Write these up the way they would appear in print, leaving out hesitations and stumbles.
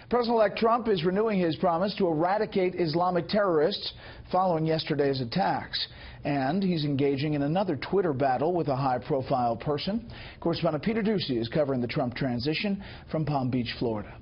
President-elect Trump is renewing his promise to eradicate Islamic terrorists following yesterday's attacks. And he's engaging in another Twitter battle with a high-profile person. Correspondent Peter Ducey is covering the Trump transition from Palm Beach, Florida.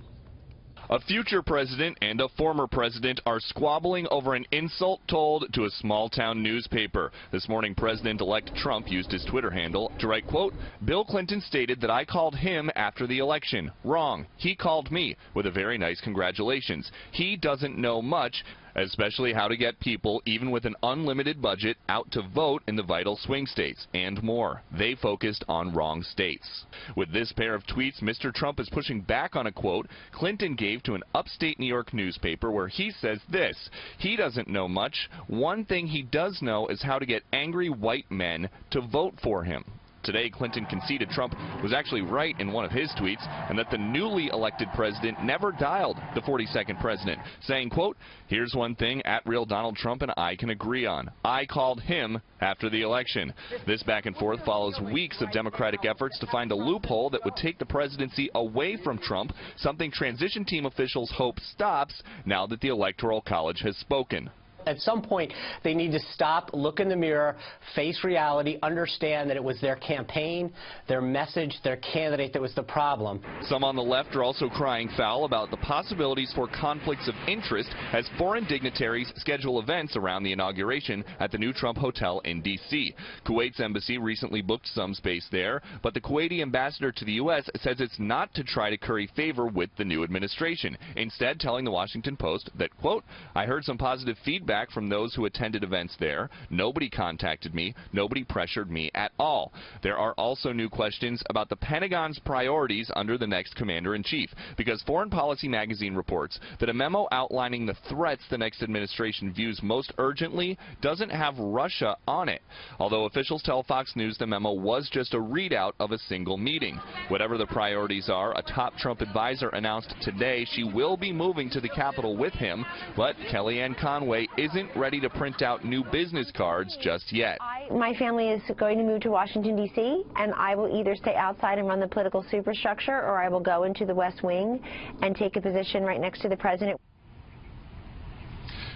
A future president and a former president are squabbling over an insult told to a small-town newspaper. This morning, President-elect Trump used his Twitter handle to write, quote, "Bill Clinton stated that I called him after the election. Wrong. He called me with a very nice congratulations. He doesn't know much, especially how to get people, even with an unlimited budget, out to vote in the vital swing states, and more. They focused on wrong states." With this pair of tweets, Mr. Trump is pushing back on a quote Clinton gave to an upstate New York newspaper where he says this: he doesn't know much. One thing he does know is how to get angry white men to vote for him. Today, Clinton conceded Trump was actually right in one of his tweets and that the newly elected president never dialed the 42nd president, saying, quote, "Here's one thing @real Donald Trump and I can agree on. I called him after the election." This back and forth follows weeks of Democratic efforts to find a loophole that would take the presidency away from Trump, something transition team officials hope stops now that the Electoral College has spoken. At some point, they need to stop, look in the mirror, face reality, understand that it was their campaign, their message, their candidate that was the problem. Some on the left are also crying foul about the possibilities for conflicts of interest as foreign dignitaries schedule events around the inauguration at the new Trump Hotel in D.C. Kuwait's embassy recently booked some space there, but the Kuwaiti ambassador to the U.S. says it's not to try to curry favor with the new administration, instead telling the Washington Post that, quote, "I heard some positive feedback from those who attended events there. Nobody contacted me. Nobody pressured me at all." There are also new questions about the Pentagon's priorities under the next commander-in-chief, because Foreign Policy magazine reports that a memo outlining the threats the next administration views most urgently doesn't have Russia on it. Although officials tell Fox News the memo was just a readout of a single meeting. Whatever the priorities are, a top Trump advisor announced today she will be moving to the Capitol with him, but Kellyanne Conway isn't ready to print out new business cards just yet. My family is going to move to Washington, D.C., and I will either stay outside and run the political superstructure, or I will go into the West Wing and take a position right next to the president.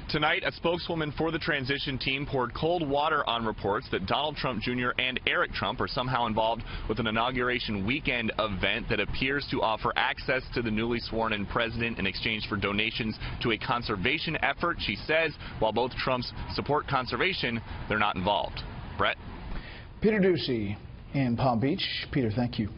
Tonight, a spokeswoman for the transition team poured cold water on reports that Donald Trump Jr. and Eric Trump are somehow involved with an inauguration weekend event that appears to offer access to the newly sworn-in president in exchange for donations to a conservation effort. She says while both Trumps support conservation, they're not involved. Brett? Peter Ducey in Palm Beach. Peter, thank you.